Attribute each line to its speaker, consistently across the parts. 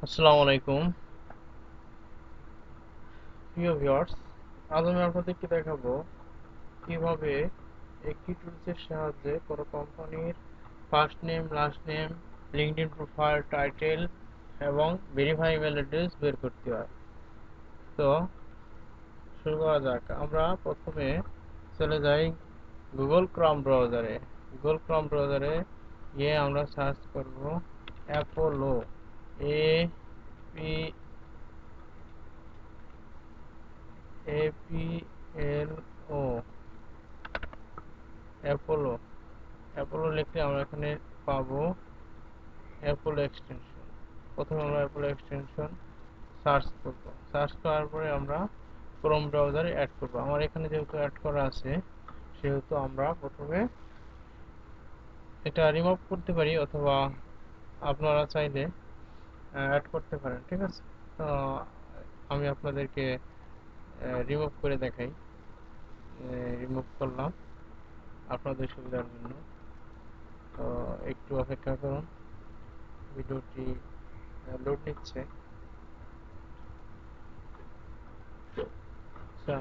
Speaker 1: আসসালামু আলাইকুম প্রিয় ভিউয়ার্স। আজ আমি আপনাদেরকে দেখাবো কিভাবে একটি টুলসের সাহায্যে কোনো কোম্পানির first name, last name, LinkedIn profile, title এবং ভেরিফাইবল অ্যাড্রেস বের করতে হয়। তো শুরু করা যাক। আমরা প্রথমে চলে যাই গুগল ক্রোম ব্রাউজারে গিয়ে আমরা সার্চ করব Apollo, A P A P L O, Apollo. Apollo লিখলে আমরা এখানে পাবো অ্যাপোলো এক্সটেনশন। প্রথমে আমরা অ্যাপোলো এক্সটেনশন সার্চ করব। সার্চ করার পরে আমরা ক্রোম ব্রাউজারে অ্যাড করব। আমার এখানে যেহেতু অ্যাড করা আছে সেহেতু আমরা প্রথমে এটা রিমুভ করতে পারি, অথবা আপনারা চাইলে অ্যাড করতে পারেন। ঠিক আছে, তো আমি আপনাদেরকে রিমুভ করে দেখাই। রিমুভ করলাম আপনাদের সুবিধার জন্য। তো একটু অপেক্ষা করুন, ভিডিওটি লোড নিচ্ছে। আচ্ছা,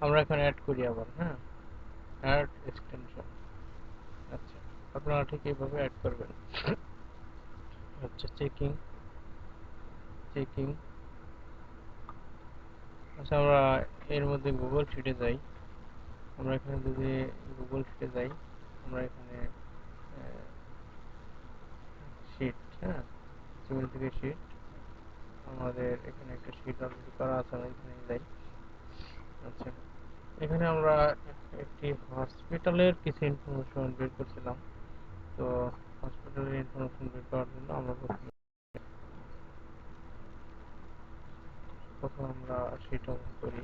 Speaker 1: আমরা এখানে অ্যাড করি আবার। হ্যাঁ, অ্যাড এক্সটেনশন। আচ্ছা, আপনারা ঠিক এইভাবে অ্যাড করবেন। আচ্ছা, চেকিং চেকিং। আচ্ছা, আমরা এর মধ্যে গুগল শিটে যাই। আমরা এখানে যদি গুগল শিটে যাই, আমরা এখানে শিট, হ্যাঁ, জিমেল থেকে শিট, আমাদের এখানে একটা শিট অলরেডি করা আছে, আমরা এখানে যাই। আচ্ছা, এখানে আমরা একটি হসপিটালের কিছু ইনফরমেশন বের করছিলাম। তো হসপিটালের ইনফরমেশন বের করার জন্য আমরা প্রথমে আমরা শিট ওপেন করি।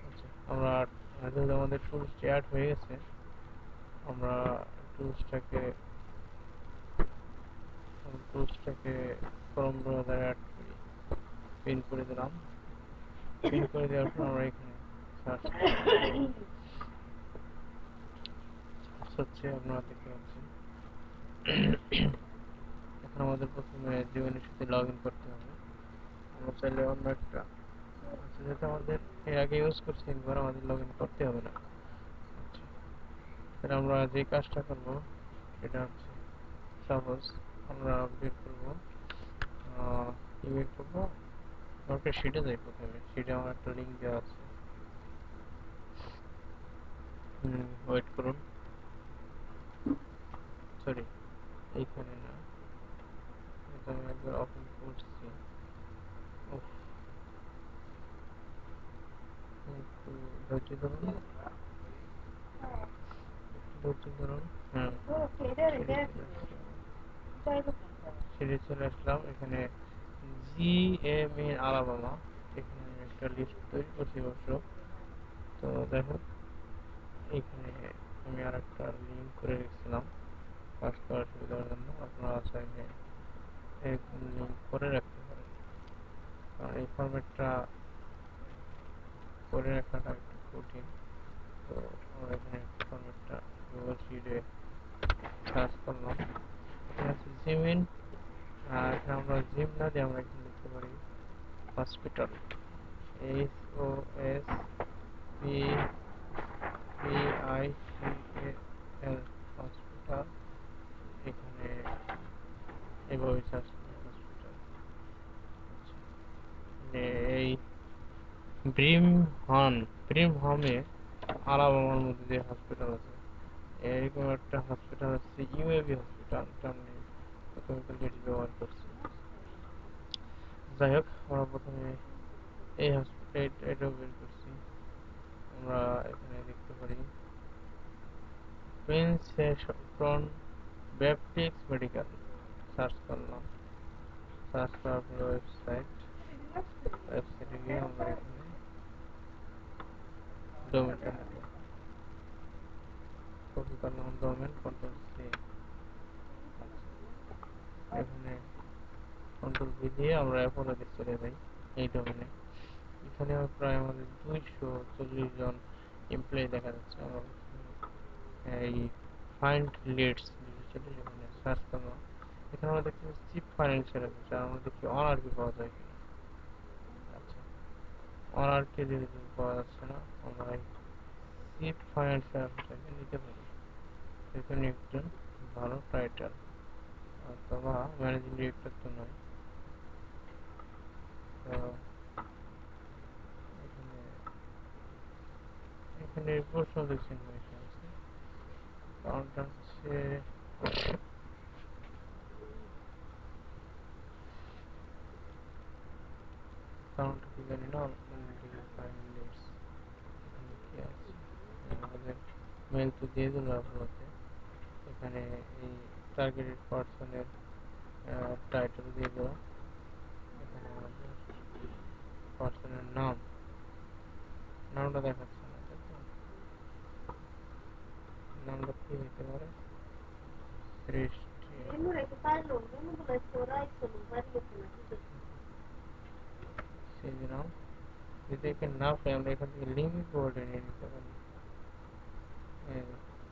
Speaker 1: আচ্ছা, আমরা যেহেতু আমাদের টুলসটি অ্যাড হয়ে গেছে, আমরা টুলসটাকে টুলসটাকে ক্রোম ব্রাউজারে অ্যাড করি। পিন করে দিলাম। পিন করে দেওয়ার পর আমরা এখানে সার্চ হচ্ছে, আপনারা দেখতে পাচ্ছেন। এখন আমাদের প্রথমে জীবনের সাথে লগ ইন করতে হবে। আমরা চাইলে অন্য একটা, আচ্ছা, যেটা আমাদের এর আগে ইউজ করছি একবার, আমাদের লগ ইন করতে হবে না। আচ্ছা, তাহলে আমরা যে কাজটা করব সেটা হচ্ছে, সাপোজ আমরা বের করব, কি বের করবো, আমরা শিটে যাই। প্রথমে শিটে আমার একটা লিঙ্ক দেওয়া আছে। ওয়েট করুন, সরি, এইখানে না, এটা আমি একবার ওপেন করছি। উফ, একটু ধৈর্য ধরুন, ধৈর্য ধরুন। হ্যাঁ, সিঁড়ি চলে আসলাম। এখানে জিএমএ আলাবামা, এখানে আমি একটা লিস্ট তৈরি করছি অবশ্য। তো দেখো, এখানে আমি আর একটা লিঙ্ক করে রেখেছিলাম কাজ করার সুবিধার জন্য। আপনারা চাইলে এরকম লিঙ্ক করে রাখতে পারেন, কারণ এই ফরম্যাটটা করে রাখাটা একটু কঠিন। তো আমরা এখানে ফরম্যাটটা গুগল শিটে সার্চ করলাম। এটা হচ্ছে জিমিন। এখানে আমরা জিম না দিয়ে আমরা এখানে লিখতে পারি হসপিটাল, HOSPITAL, হসপিটাল। এখানে এভাবে সার্চ করি হসপিটাল। আচ্ছা, এই ব্রিমহামে আলাবামার মধ্যে যে হসপিটাল আছে, এরকম একটা হসপিটাল হচ্ছে ইউএবি হসপিটাল। এটা আমি প্রথমে যেটি ব্যবহার করছি। যাই হোক, আমরা প্রথমে এই হসপিটাল এটাও বের করছি। আমরা এখানে দেখতে পারি প্রিন্সেটন ব্যাপটিস্ট মেডিকেল। সার্চ করলাম। সার্চ করার পরে ওয়েবসাইটে গিয়ে আমরা এখানে ডোমেনটা নেব। কপি করলাম ডোমেন, কন্ট্রোল সি। এখানে কন্ট্রোল ভি দিয়ে আমরা অ্যাপোলোতে চলে যাই, এই ডোমেনে। এখানে প্রায় আমাদের 240 জন এমপ্লয়ি দেখা যাচ্ছে। আমরা এই ফাইন্ড লিডস, সেখানে সার্চ করলাম। এখানে আমরা দেখছি চিপ ফাইন্যান্সিয়াল অফিসার, আমরা দেখি অনার কি পাওয়া যায় কিনা। আচ্ছা, অনার কে যেহেতু পাওয়া যাচ্ছে না, আমরা এই চিফ ফাইন্যান্সিয়াল অফিসারকে নিতে পারি। এখানে একজন ভালো টাইটেল, অথবা ম্যানেজিং ডিরেক্টর তো নয়। তো এখানে এখানে প্রশ্নবোধক চিহ্ন এসে আছে, কারণটা হচ্ছে কারণটা কি জানি না। অলরেডি 5 minutes এখানে কি আছে, আমাদের মেল তো দিয়ে দিল আপনাকে। এখানে এই টার্গেটেড পার্সনের টাইটেল দিয়ে দেওয়া। এখানে আমাদের পার্সনের নামটা দেখাচ্ছে না, তাই তো? নামটা কি হতে পারে? সৃষ্টি সেই নাম। যদি এখানে না পাই, আমরা এখান থেকে লিঙ্ক বোর্ডে নিয়ে নিতে পারি।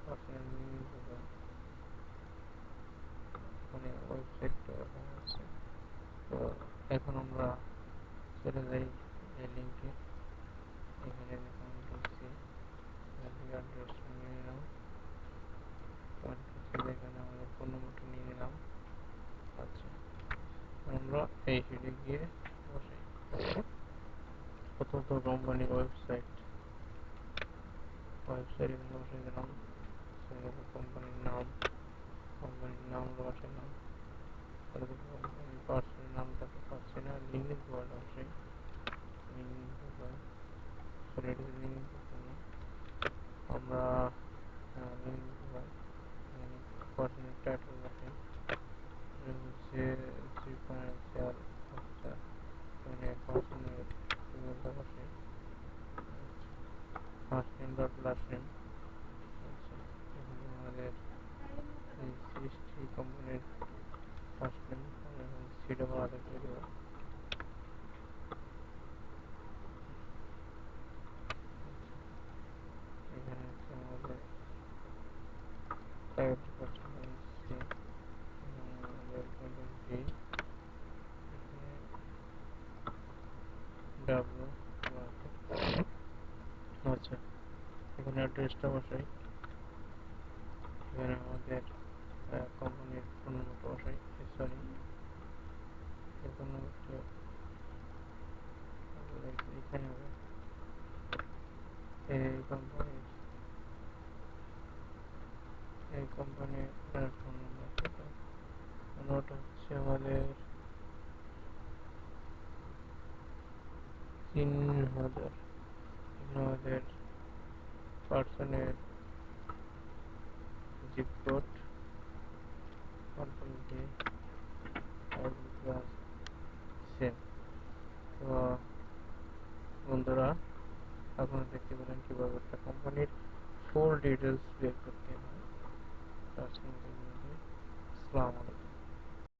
Speaker 1: পার্সনের লিঙ্ক বোর্ড, মানে ওয়েবসাইটটা এখানে আছে। তো এখন আমরা চলে যাই এই লিঙ্কে। এখানে দেখুন ঢুকছি, এখান থেকে অ্যাড্রেসটা নিয়ে নিলাম, এখানে আমাদের ফোন নম্বরটা নিয়ে নিলাম। আচ্ছা, আমরা এই শিটে গিয়ে বসাই। প্রথমত কোম্পানির ওয়েবসাইট এখানে বসাই দিলাম। কোম্পানির নাম বসাইলাম। কোম্পানির পার্সনের নামটা তো পাচ্ছি না, লিঙ্ক বোর্ড বসাই। লিঙ্ক বোর্ড, সরি এটা লিঙ্ক বোর্ড না, আমরা লিঙ্ক বোর্ড, এখানে পার্সনের টাইটেল বসাই। হচ্ছে চিফ ফাইন্যান্সিয়াল অফিসার, এখানে পার্সনের ইমেলটা বসাই। First name dot last name. আচ্ছা, এখানে আমাদের এই সৃষ্টি কোম্পানির ফার্স্ট নেম, আমরা এখানে সি ডাবল আর দিয়ে দেবো। এখানে হচ্ছে আমাদের টাইটেল পার্সন সি, এখানে আমাদের কোম্পানি ডি, এখানে ডাব্লিউ। আচ্ছা, এখানে অ্যাড্রেসটা বসাই। এখানে আমাদের কোম্পানির ফোন নম্বরটা বসাই। সরি, এই ফোন নম্বরটা এখানে হবে। এই কোম্পানির ফোন নম্বর, তাই তো? ফোন নম্বরটা হচ্ছে আমাদের 3000। এখানে আমাদের পার্সনের zip code, control V, plus same. তো বন্ধুরা, আপনারা দেখতে পেলেন কিভাবে একটা কোম্পানির ফুল ডিটেলস বের করতে হয়। আজকের মতো এই পর্যন্তই। আসসালামু আলাইকুম।